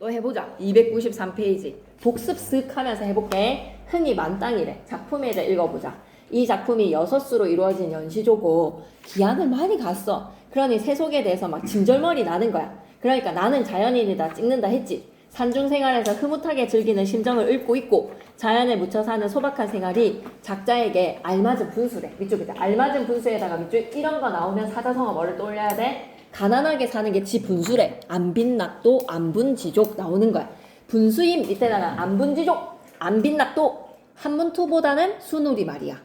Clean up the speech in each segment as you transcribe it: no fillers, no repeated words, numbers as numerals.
또 해보자. 293페이지. 복습 쓱 하면서 해볼게. 흥이 만땅이래. 작품에 대해 읽어보자. 이 작품이 6수로 이루어진 연시조고 기한을 많이 갔어. 그러니 세속에 대해서 막 진절머리 나는 거야. 그러니까 나는 자연인이다 찍는다 했지. 산중생활에서 흐뭇하게 즐기는 심정을 읊고 있고 자연에 묻혀 사는 소박한 생활이 작자에게 알맞은 분수래. 밑줄이다. 알맞은 분수에다가 밑줄 이런 거 나오면 사자성어 뭐를 떠올려야 돼? 가난하게 사는 게 지 분수래. 안빈낙도 안분지족 나오는 거야. 분수임 밑에다가 안분지족 안빈낙도 한문투보다는 순우리 말이야.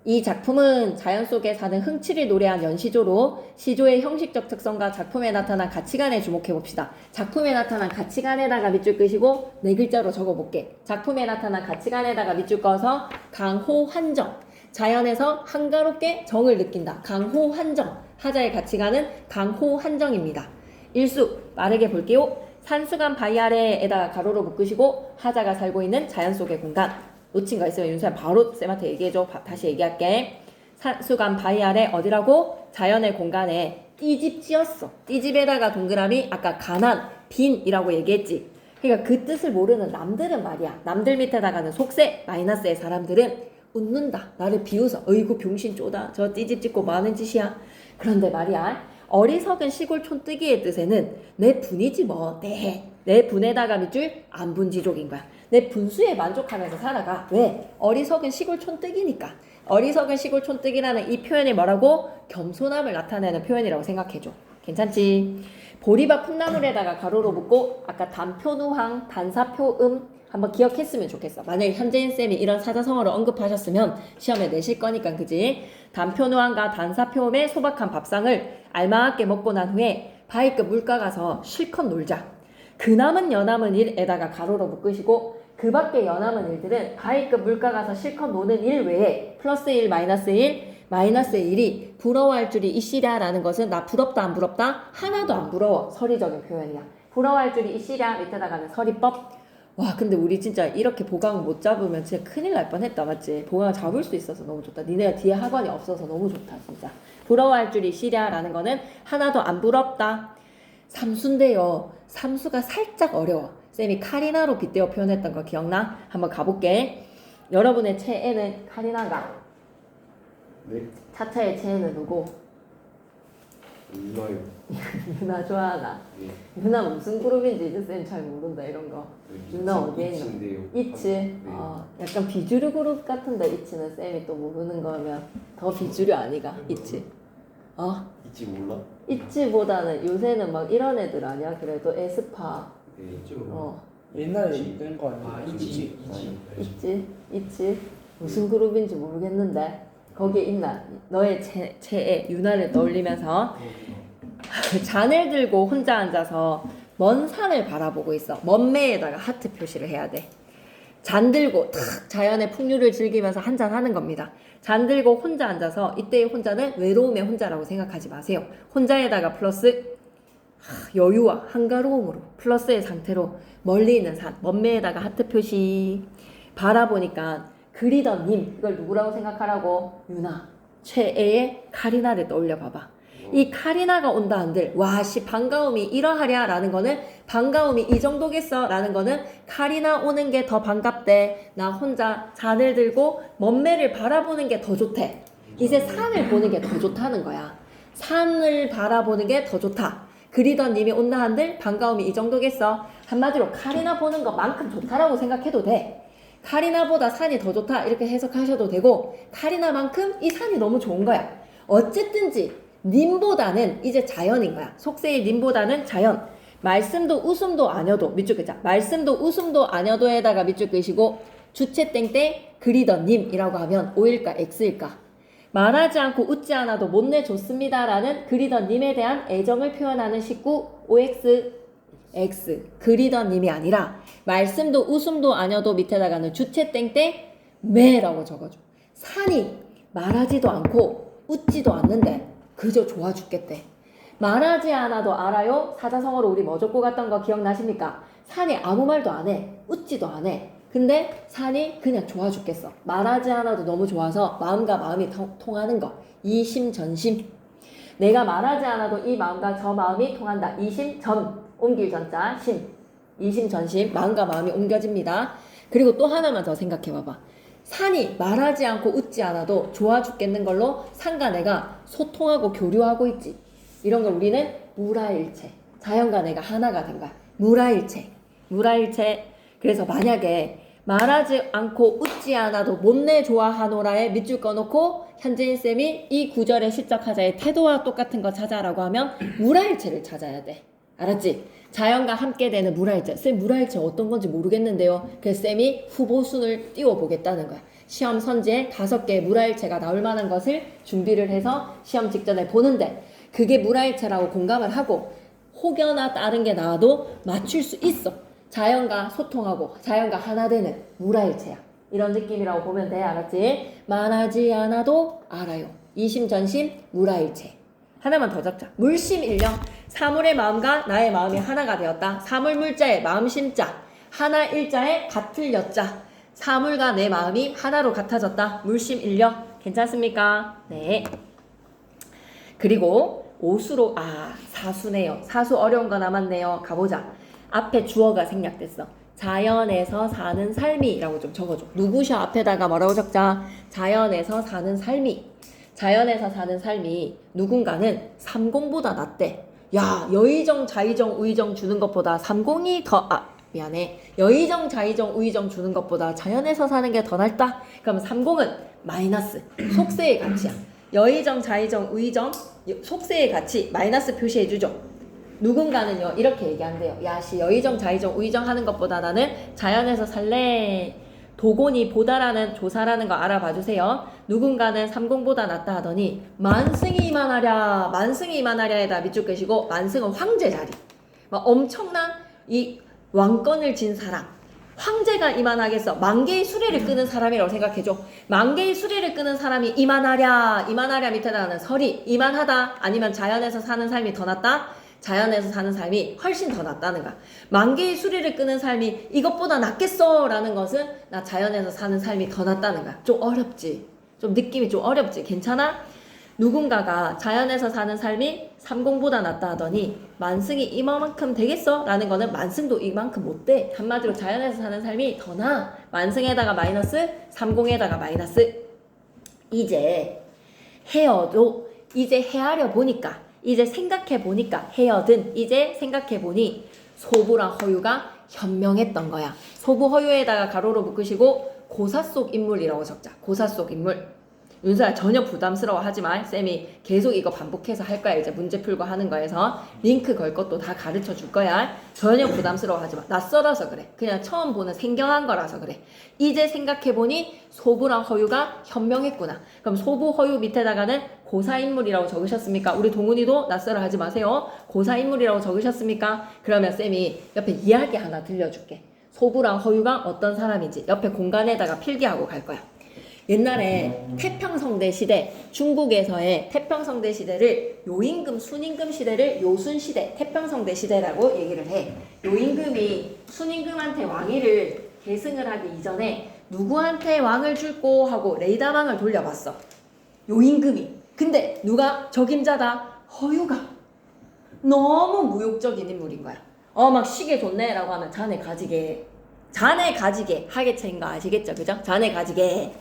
이 작품은 자연 속에 사는 흥치를 노래한 연시조로 시조의 형식적 특성과 작품에 나타난 가치관에 주목해봅시다. 작품에 나타난 가치관에다가 밑줄 끄시고 네 글자로 적어볼게. 작품에 나타난 가치관에다가 밑줄 꺼서 강호한정. 자연에서 한가롭게 정을 느낀다. 강호한정. 하자의 가치관은 강호한정입니다. 일수 빠르게 볼게요. 산수관 바위 아래에다가 가로로 묶으시고 하자가 살고 있는 자연 속의 공간. 놓친 거 있으면 윤수야 바로 쌤한테 얘기해줘. 다시 얘기할게. 산수관 바위 아래 어디라고? 자연의 공간에 띠집 지었어. 띠집에다가 동그라미 아까 가난, 빈이라고 얘기했지. 그러니까 그 뜻을 모르는 남들은 말이야. 남들 밑에다가는 속세, 마이너스의 사람들은 웃는다. 나를 비웃어. 어이구 병신 쪼다. 저 띠집 짓고 많은 짓이야. 그런데 말이야. 어리석은 시골 촌뜨기의 뜻에는 내 분이지 뭐. 내 분에다가 밑줄 안분지족인 거야. 내 분수에 만족하면서 살아가. 왜? 어리석은 시골 촌뜨기니까. 어리석은 시골 촌뜨기라는 이 표현이 뭐라고? 겸손함을 나타내는 표현이라고 생각해줘. 괜찮지? 보리밥 풋나물에다가 가로로 묶고 아까 단표누항, 단사표음 한번 기억했으면 좋겠어. 만약에 현재인쌤이 이런 사자성어를 언급하셨으면 시험에 내실 거니까 그지? 단표누항과 단사표음의 소박한 밥상을 알맞게 먹고 난 후에 바위급 물가 가서 실컷 놀자. 그남은 여남은 일에다가 가로로 묶으시고 그 밖에 여남은 일들은 바위급 물가 가서 실컷 노는 일 외에 플러스 1, 마이너스 1, 마이너스 1이 부러워할 줄이 이씨랴 라는 것은 나 부럽다 안 부럽다? 하나도 안 부러워. 서리적인 표현이야. 부러워할 줄이 이씨랴 밑에다가는 서리법. 와 근데 우리 진짜 이렇게 보강 못 잡으면 진짜 큰일 날 뻔했다 맞지? 보강 잡을 수 있어서 너무 좋다. 니네가 뒤에 학원이 없어서 너무 좋다 진짜. 부러워할 줄이 이씨랴 라는 거는 하나도 안 부럽다. 삼수인데요. 삼수가 살짝 어려워. 쌤이 카리나로 빗대어 표현했던 거 기억나? 한번 가볼게. 여러분의 최애는 카리나가. 네? 차차의 최애는 누구? 유나요. 유나 좋아하나? 네. 유나 무슨 그룹인지 이제 쌤 잘 모른다 이런 거. 유나 어디에 있는? 이치. 네. 약간 비주류 그룹 같은데 이치는 쌤이 또 모르는 거면 더 비주류 아니가? 이치. 있지 몰라? 이치보다는 요새는 막 이런 애들 아니야? 그래도 에스파. 네. 있죠. 옛날에 있던 거 아니야? 있지. 무슨 그룹인지 모르겠는데 거기에 있나? 너의 최애 유나를 떠올리면서 잔을 들고 혼자 앉아서 먼 산을 바라보고 있어. 먼매에다가 하트 표시를 해야 돼. 잔 들고 탁 자연의 풍류를 즐기면서 한잔 하는 겁니다. 잔 들고 혼자 앉아서 이때의 혼자는 외로움의 혼자라고 생각하지 마세요. 혼자에다가 플러스 여유와 한가로움으로 플러스의 상태로 멀리 있는 산 먼매에다가 하트 표시 바라보니까 그리던 님 이걸 누구라고 생각하라고? 유나 최애의 카리나를 떠올려 봐봐. 이 카리나가 온다 한들 와씨 반가움이 이러하랴 라는 거는 반가움이 이 정도겠어 라는 거는 카리나 오는 게 더 반갑대. 나 혼자 잔을 들고 먼매를 바라보는 게 더 좋대. 이제 산을 보는 게 더 좋다는 거야. 산을 바라보는 게 더 좋다. 그리던 님이 온다 한들 반가움이 이 정도겠어. 한마디로 카리나 보는 것만큼 좋다라고 생각해도 돼. 카리나보다 산이 더 좋다 이렇게 해석하셔도 되고 카리나만큼 이 산이 너무 좋은 거야. 어쨌든지 님보다는 이제 자연인 거야. 속세의 님보다는 자연. 말씀도 웃음도 아녀도 밑줄 끄자. 말씀도 웃음도 아녀도에다가 밑줄 끄시고 주체 땡땡 그리던 님이라고 하면 O일까 X일까? 말하지 않고 웃지 않아도 못내 좋습니다 라는 그리던 님에 대한 애정을 표현하는 식구 OX X 그리던 님이 아니라 말씀도 웃음도 아녀도 밑에다가는 주체 땡땡 매라고 적어줘. 산이 말하지도 않고 웃지도 않는데 그저 좋아 죽겠대. 말하지 않아도 알아요. 사자성어로 우리 뭐 적고 갔던 거 기억나십니까? 산이 아무 말도 안 해. 웃지도 안 해. 근데 산이 그냥 좋아 죽겠어. 말하지 않아도 너무 좋아서 마음과 마음이 통하는 거. 이심전심. 내가 말하지 않아도 이 마음과 저 마음이 통한다. 이심전 옮길 전자 심. 이심전심 마음과 마음이 옮겨집니다. 그리고 또 하나만 더 생각해봐봐. 산이 말하지 않고 웃지 않아도 좋아 죽겠는 걸로 산과 내가 소통하고 교류하고 있지. 이런 걸 우리는 무라일체. 자연과 내가 하나가 된 거야. 무라일체. 무라일체. 그래서 만약에 말하지 않고 웃지 않아도 못내 좋아하노라에 밑줄 꺼놓고 현재인 쌤이 이 구절의 시적 하자의 태도와 똑같은 거 찾아라고 하면 무라일체를 찾아야 돼. 알았지? 자연과 함께 되는 무라일체. 쌤 무라일체 어떤 건지 모르겠는데요. 그래서 쌤이 후보순을 띄워보겠다는 거야. 시험 선지에 5개의 무라일체가 나올 만한 것을 준비를 해서 시험 직전에 보는데 그게 무라일체라고 공감을 하고 혹여나 다른 게 나와도 맞출 수 있어. 자연과 소통하고 자연과 하나 되는 무라일체야. 이런 느낌이라고 보면 돼. 알았지? 말하지 않아도 알아요. 이심전심 무라일체. 하나만 더 잡자. 물심일령. 사물의 마음과 나의 마음이 하나가 되었다. 사물물자의 마음심자. 하나 일자의 같을 여자. 사물과 내 마음이 하나로 같아졌다. 물심일령. 괜찮습니까? 네. 그리고 오수로 사수네요. 사수 어려운 거 남았네요. 가보자. 앞에 주어가 생략됐어. 자연에서 사는 삶이라고 좀 적어줘. 누구셔 앞에다가 뭐라고 적자? 자연에서 사는 삶이. 자연에서 사는 삶이 누군가는 삼공보다 낫대. 야, 여의정, 자의정, 우의정 주는 것보다 삼공이 더 미안해. 여의정, 자의정, 우의정 주는 것보다 자연에서 사는 게 더 낫다. 그럼 삼공은 마이너스. 속세의 가치야. 여의정, 자의정, 우의정 속세의 가치 마이너스 표시해주죠. 누군가는요 이렇게 얘기한대요. 야씨 여의정 자의정 우의정 하는 것보다 나는 자연에서 살래. 도곤이 보다라는 조사라는 거 알아봐주세요. 누군가는 삼공보다 낫다 하더니 만승이 이만하랴. 만승이 이만하랴에다 밑줄 끄시고 만승은 황제 자리. 막 엄청난 이 왕권을 진 사람. 황제가 이만하겠어. 만개의 수레를 끄는 사람이라고 생각해줘. 만개의 수레를 끄는 사람이 이만하랴. 이만하랴 밑에다가는 설이 이만하다. 아니면 자연에서 사는 삶이 더 낫다. 자연에서 사는 삶이 훨씬 더 낫다는 거야. 만개의 수리를 끄는 삶이 이것보다 낫겠어 라는 것은 나 자연에서 사는 삶이 더 낫다는 거야. 좀 어렵지? 좀 느낌이 좀 어렵지? 괜찮아? 누군가가 자연에서 사는 삶이 삼공보다 낫다 하더니 만승이 이만큼 되겠어? 라는 거는 만승도 이만큼 못 돼. 한마디로 자연에서 사는 삶이 더 나아. 만승에다가 마이너스, 삼공에다가 마이너스. 이제 헤어도 이제 헤아려 보니까 이제 생각해보니까 헤어든 이제 생각해보니 소부랑 허유가 현명했던 거야. 소부 허유에다가 가로로 묶으시고 고사 속 인물이라고 적자. 고사 속 인물. 윤서야 전혀 부담스러워하지 마. 쌤이 계속 이거 반복해서 할 거야. 이제 문제 풀고 하는 거에서 링크 걸 것도 다 가르쳐 줄 거야. 전혀 부담스러워하지 마. 낯설어서 그래. 그냥 처음 보는 생경한 거라서 그래. 이제 생각해보니 소부랑 허유가 현명했구나. 그럼 소부 허유 밑에다가는 고사인물이라고 적으셨습니까? 우리 동훈이도 낯설어하지 마세요. 고사인물이라고 적으셨습니까? 그러면 쌤이 옆에 이야기 하나 들려줄게. 소부랑 허유가 어떤 사람인지 옆에 공간에다가 필기하고 갈 거야. 옛날에 태평성대 시대, 중국에서의 태평성대 시대를 요임금, 순임금 시대를 요순시대, 태평성대 시대라고 얘기를 해. 요임금이 순임금한테 왕위를 계승을 하기 이전에 누구한테 왕을 줄꼬 하고 레이더망을 돌려봤어. 요임금이. 근데 누가 적임자다? 허유가. 너무 무욕적인 인물인 거야. 막 시계 좋네 라고 하면 자네 가지게. 자네 가지게 하게체인 거 아시겠죠? 그죠? 자네 가지게.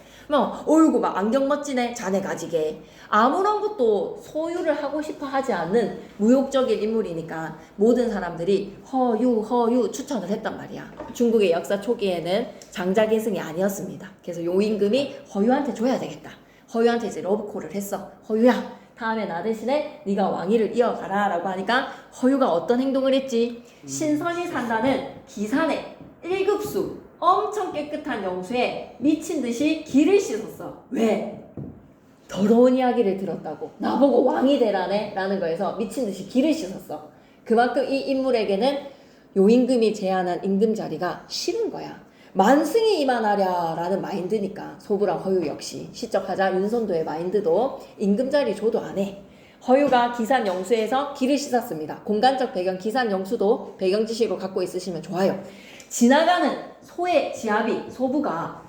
어이구 막 안경 멋지네. 자네 가지게. 아무런 것도 소유를 하고 싶어 하지 않는 무욕적인 인물이니까 모든 사람들이 허유 추천을 했단 말이야. 중국의 역사 초기에는 장자 계승이 아니었습니다. 그래서 요임금이 허유한테 줘야 되겠다. 허유한테 이제 러브콜을 했어. 허유야 다음에 나 대신에 네가 왕위를 이어가라 라고 하니까 허유가 어떤 행동을 했지? 신선이 산다는 기산의 1급수 엄청 깨끗한 영수에 미친 듯이 기를 씻었어. 왜? 더러운 이야기를 들었다고. 나보고 왕이 되라네? 라는 거에서 미친 듯이 기를 씻었어. 그만큼 이 인물에게는 요임금이 제안한 임금 자리가 싫은 거야. 만승이 이만하랴 라는 마인드니까. 소부랑 허유 역시 시적하자 윤선도의 마인드도 임금 자리 줘도 안 해. 허유가 기산 영수에서 기를 씻었습니다. 공간적 배경 기산 영수도 배경 지식으로 갖고 있으시면 좋아요. 지나가는 소의 지아비 소부가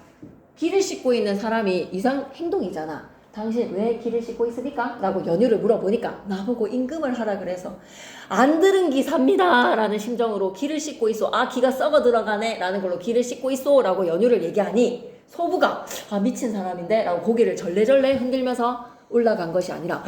기를 씻고 있는 사람이 이상 행동이잖아. 당신 왜 기를 씻고 있습니까? 라고 연유를 물어보니까 나보고 임금을 하라 그래서 안 들은 기사입니다 라는 심정으로 기를 씻고 있어. 아 기가 썩어 들어가네 라는 걸로 기를 씻고 있어 라고 연유를 얘기하니 소부가 아 미친 사람인데 라고 고개를 절레절레 흔들면서 올라간 것이 아니라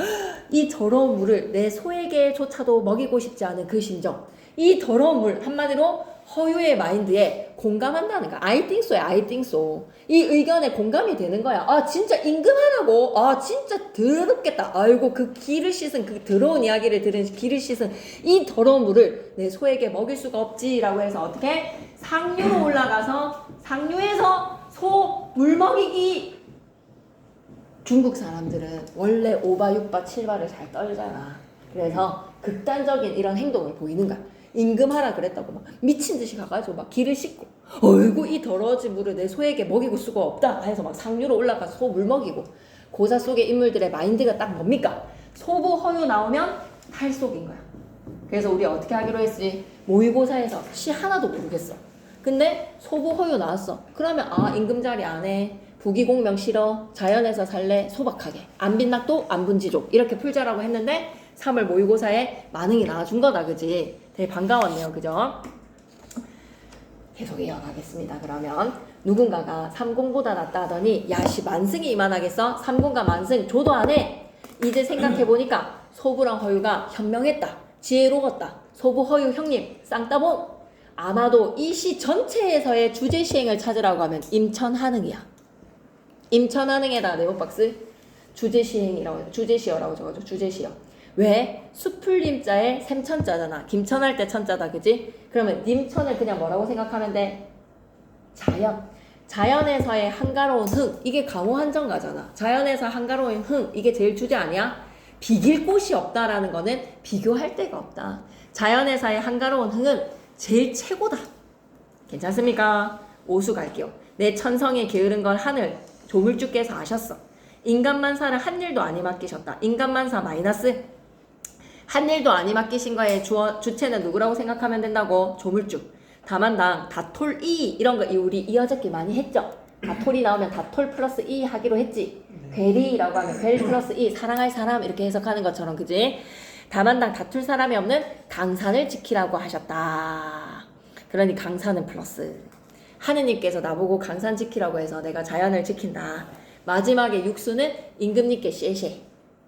이 더러운 물을 내 소에게조차도 먹이고 싶지 않은 그 심정, 이 더러운 물 한마디로 허유의 마인드에 공감한다는 거야. I think so야, I think so. 이 의견에 공감이 되는 거야. 아 진짜 임금하라고. 아 진짜 더럽겠다. 아이고 그 기를 씻은 그 더러운 이야기를 들은 기를 씻은 이 더러운 물을 내 소에게 먹일 수가 없지라고 해서 어떻게 상류로 올라가서 상류에서 소 물 먹이기. 중국 사람들은 원래 5바, 6바, 7바를 잘 떨잖아. 그래서 극단적인 이런 행동을 보이는 거야. 임금하라 그랬다고 막 미친 듯이 가가지고 막 기를 씻고 어이구 이 더러워진 물을 내 소에게 먹이고 수가 없다 해서 막 상류로 올라가서 소 물 먹이고 고사 속의 인물들의 마인드가 딱 뭡니까? 소부 허유 나오면 탈속인 거야. 그래서 우리 어떻게 하기로 했지? 모의고사에서 시 하나도 모르겠어. 근데 소부 허유 나왔어. 그러면 아 임금 자리 안 해. 부기공명 싫어. 자연에서 살래. 소박하게. 안 빛났도 안 분지족. 이렇게 풀자라고 했는데 3월 모의고사에 만능이 나와준 거다. 그지? 되게 반가웠네요. 그죠? 계속 이어가겠습니다. 그러면 누군가가 30보다 낫다 하더니 야씨 만승이 이만하겠어? 30과 만승 조도 안 해. 이제 생각해보니까 소부랑 허유가 현명했다. 지혜로웠다. 소부 허유 형님 쌍따봉. 아마도 이 시 전체에서의 주제 시행을 찾으라고 하면 임천한응이야. 임천한응에다가 네모박스 주제시행이라고 주제시어라고 적어줘. 주제시어. 왜? 수풀림자에 샘천자잖아. 김천할 때 천자다. 그지? 그러면 님천을 그냥 뭐라고 생각하면 돼? 자연. 자연에서의 한가로운 흥. 이게 강호한정가잖아. 자연에서 한가로운 흥. 이게 제일 주제 아니야? 비길 곳이 없다라는 거는 비교할 데가 없다. 자연에서의 한가로운 흥은 제일 최고다. 괜찮습니까? 오수 갈게요. 내 천성에 게으른 건 하늘. 조물주께서 아셨어. 인간만사를 한 일도 아니 맡기셨다. 인간만사 마이너스. 한 일도 아니 맡기신 거에 주체는 누구라고 생각하면 된다고? 조물주. 다만당, 다톨 이 이런 거 우리 이어적기 많이 했죠. 다톨이 나오면 다톨 플러스 이 하기로 했지. 괴리라고 하면 괴리 플러스 이 사랑할 사람 이렇게 해석하는 것처럼 그지? 다만당 다툴 사람이 없는 강산을 지키라고 하셨다. 그러니 강산은 플러스. 하느님께서 나보고 강산 지키라고 해서 내가 자연을 지킨다. 마지막에 육수는 임금님께 씨시.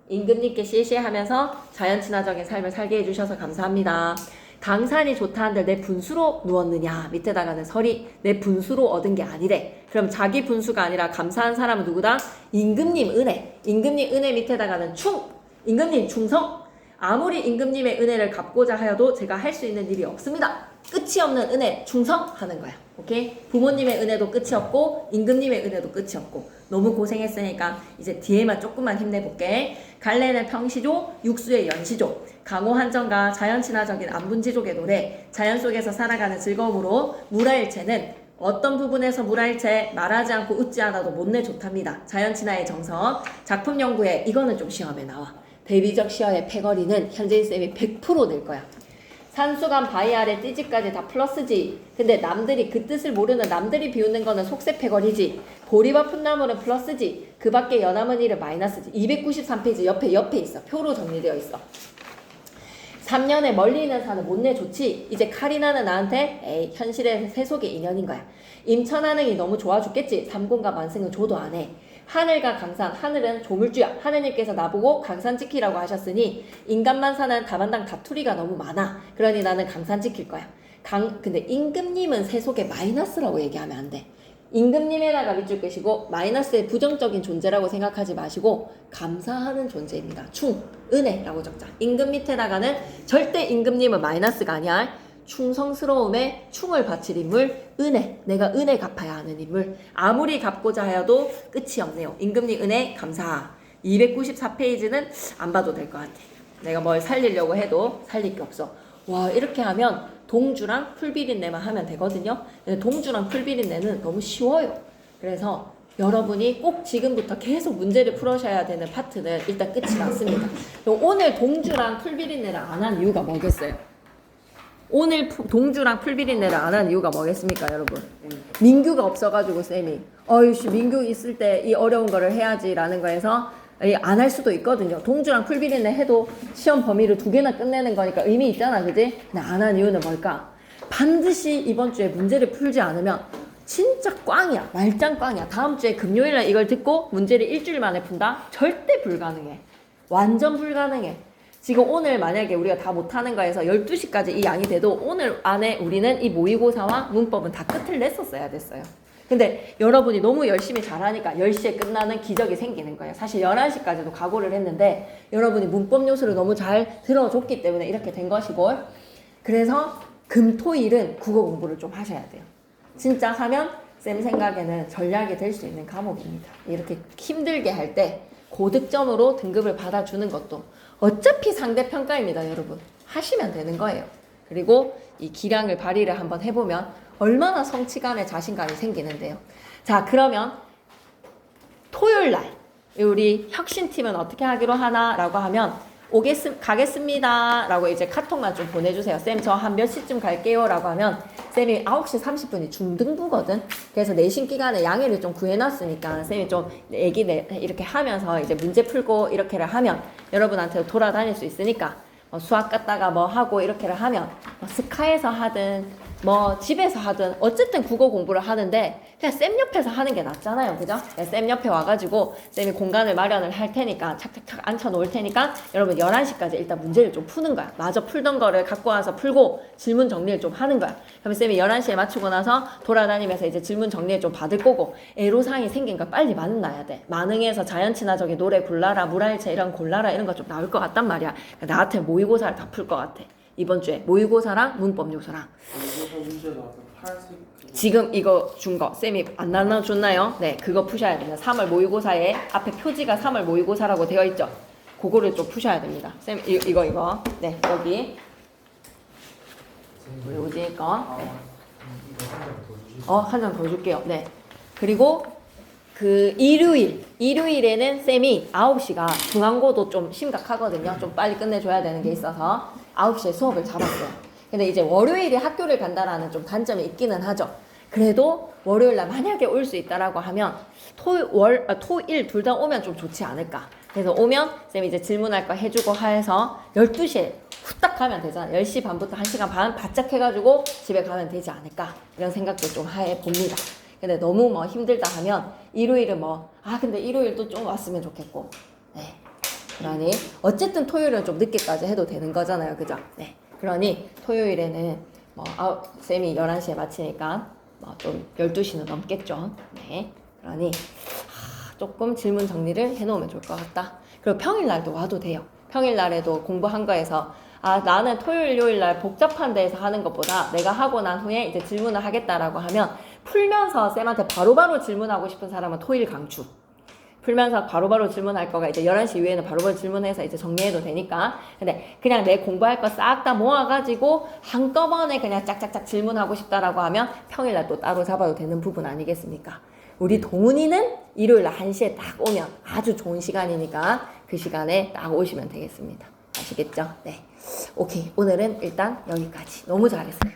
임금님께 씨시 하면서 자연 친화적인 삶을 살게 해주셔서 감사합니다. 강산이 좋다 한들 내 분수로 누웠느냐. 밑에다가는 설이 내 분수로 얻은 게 아니래. 그럼 자기 분수가 아니라 감사한 사람은 누구다? 임금님 은혜. 임금님 은혜 밑에다가는 충. 임금님 충성. 아무리 임금님의 은혜를 갚고자 하여도 제가 할 수 있는 일이 없습니다. 끝이 없는 은혜 충성하는 거야. 오케이? 부모님의 은혜도 끝이 없고 임금님의 은혜도 끝이 없고 너무 고생했으니까 이제 뒤에만 조금만 힘내볼게. 갈래는 평시조, 육수의 연시조, 강호한정과 자연친화적인 안분지족의 노래, 자연 속에서 살아가는 즐거움으로 물화일체는 어떤 부분에서 물화일체 말하지 않고 웃지 않아도 못내 좋답니다. 자연친화의 정석, 작품 연구에 이거는 좀 시험에 나와. 대비적 시어의 패거리는 현재인쌤이 100% 낼 거야. 산수간 바위 아래 띠지까지 다 플러스지. 근데 남들이 그 뜻을 모르는 남들이 비웃는 거는 속세 패거리지. 보리와 풋나물은 플러스지. 그 밖에 연함은 일은 마이너스지. 293페이지 옆에 있어. 표로 정리되어 있어. 3년에 멀리 있는 산은 못내 좋지. 이제 칼이 나는 나한테 에이 현실의 세속의 인연인 거야. 임천한응이 너무 좋아 죽겠지. 삼공과 만승은 조도 안 해. 하늘과 강산, 하늘은 조물주야. 하느님께서 나보고 강산 지키라고 하셨으니 인간만 사는 다만당 다투리가 너무 많아. 그러니 나는 강산 지킬 거야. 근데 임금님은 세속의 마이너스라고 얘기하면 안 돼. 임금님에다가 밑줄 끄시고 마이너스의 부정적인 존재라고 생각하지 마시고 감사하는 존재입니다. 충, 은혜라고 적자. 임금 밑에다가는 절대 임금님은 마이너스가 아니야. 충성스러움에 충을 바칠 인물, 은혜. 내가 은혜 갚아야 하는 인물. 아무리 갚고자 하여도 끝이 없네요. 임금님 은혜 감사. 294페이지는 안 봐도 될 것 같아. 내가 뭘 살리려고 해도 살릴 게 없어. 와 이렇게 하면 동주랑 풀비린내만 하면 되거든요. 근데 동주랑 풀비린내는 너무 쉬워요. 그래서 여러분이 꼭 지금부터 계속 문제를 풀으셔야 되는 파트는 일단 끝이 났습니다. 오늘 동주랑 풀비린내를 안 한 이유가 뭐겠어요? 오늘 동주랑 풀비린내를 안 한 이유가 뭐겠습니까, 여러분? 민규가 없어가지고 쌤이 어이씨 민규 있을 때 이 어려운 거를 해야지라는 거에서 안 할 수도 있거든요. 동주랑 풀비린내 해도 시험 범위를 2개나 끝내는 거니까 의미 있잖아, 그지? 근데 안 한 이유는 뭘까? 반드시 이번 주에 문제를 풀지 않으면 진짜 꽝이야. 말짱 꽝이야. 다음 주에 금요일날 이걸 듣고 문제를 일주일 만에 푼다? 절대 불가능해. 완전 불가능해. 지금 오늘 만약에 우리가 다 못하는 거에서 12시까지 이 양이 돼도 오늘 안에 우리는 이 모의고사와 문법은 다 끝을 냈었어야 됐어요. 근데 여러분이 너무 열심히 잘하니까 10시에 끝나는 기적이 생기는 거예요. 사실 11시까지도 각오를 했는데 여러분이 문법 요소를 너무 잘 들어줬기 때문에 이렇게 된 것이고, 그래서 금, 토, 일은 국어 공부를 좀 하셔야 돼요. 진짜 하면 쌤 생각에는 전략이 될 수 있는 과목입니다. 이렇게 힘들게 할 때 고득점으로 등급을 받아주는 것도 어차피 상대평가입니다, 여러분. 하시면 되는 거예요. 그리고 이 기량을 발휘를 한번 해보면 얼마나 성취감에 자신감이 생기는데요. 자, 그러면 토요일날 우리 혁신팀은 어떻게 하기로 하나라고 하면 가겠습니다 라고 이제 카톡만 좀 보내주세요. 쌤 저 한 몇 시쯤 갈게요 라고 하면 쌤이 9시 30분이 중등부거든. 그래서 내신 기간에 양해를 좀 구해놨으니까 쌤이 좀 이렇게 하면서 이제 문제 풀고 이렇게를 하면 여러분한테 돌아다닐 수 있으니까 수학 갔다가 뭐 하고 이렇게를 하면 스카에서 하든 뭐 집에서 하든 어쨌든 국어 공부를 하는데 그냥 쌤 옆에서 하는 게 낫잖아요, 그죠? 쌤 옆에 와가지고 쌤이 공간을 마련을 할 테니까 착착착 앉혀 놓을 테니까 여러분 11시까지 일단 문제를 좀 푸는 거야. 마저 풀던 거를 갖고 와서 풀고 질문 정리를 좀 하는 거야. 그러면 쌤이 11시에 맞추고 나서 돌아다니면서 이제 질문 정리를 좀 받을 거고, 애로사항이 생긴 걸 빨리 만나야 돼. 만흥에서 자연친화적인 노래 골라라, 물화일체 이런 골라라 이런 거 좀 나올 것 같단 말이야. 나한테 모의고사를 다 풀 것 같아. 이번 주에 모의고사랑 문법 요소랑. 지금 이거 준 거 쌤이 안 나눠줬나요? 네, 그거 푸셔야 됩니다. 3월 모의고사에 앞에 표지가 3월 모의고사라고 되어 있죠? 그거를 좀 푸셔야 됩니다. 쌤 이거 네, 여기 우리 우진이 거 네. 한 장 더 줄게요. 네. 그리고 그 일요일에는 쌤이 9시가 중앙고도 좀 심각하거든요. 좀 빨리 끝내줘야 되는 게 있어서 9시에 수업을 잡았어요. 근데 이제 월요일에 학교를 간다라는 좀 단점이 있기는 하죠. 그래도 월요일날 만약에 올 수 있다라고 하면 토일 둘 다 오면 좀 좋지 않을까. 그래서 오면 쌤이 이제 질문할 거 해주고 해서 12시에 후딱 가면 되잖아. 10시 반부터 1시간 반 바짝 해가지고 집에 가면 되지 않을까. 이런 생각도 좀 해봅니다. 근데 너무 뭐 힘들다 하면 일요일은 근데 일요일도 좀 왔으면 좋겠고. 네. 그러니 어쨌든 토요일은 좀 늦게까지 해도 되는 거잖아요. 그죠? 네. 그러니 토요일에는 쌤이 11시에 마치니까 좀 12시는 넘겠죠. 네. 그러니 조금 질문 정리를 해놓으면 좋을 것 같다. 그리고 평일날도 와도 돼요. 평일날에도 공부한 거에서 나는 토요일, 요일날 복잡한 데에서 하는 것보다 내가 하고 난 후에 이제 질문을 하겠다라고 하면 풀면서 쌤한테 바로바로 질문하고 싶은 사람은 토일 강추. 풀면서 바로바로 질문할 거가 이제 11시 이후에는 바로바로 질문해서 이제 정리해도 되니까. 근데 그냥 내 공부할 거 싹 다 모아가지고 한꺼번에 그냥 짝짝짝 질문하고 싶다라고 하면 평일날 또 따로 잡아도 되는 부분 아니겠습니까? 우리 동훈이는 일요일날 1시에 딱 오면 아주 좋은 시간이니까 그 시간에 딱 오시면 되겠습니다. 아시겠죠? 네. 오케이. 오늘은 일단 여기까지. 너무 잘했어요.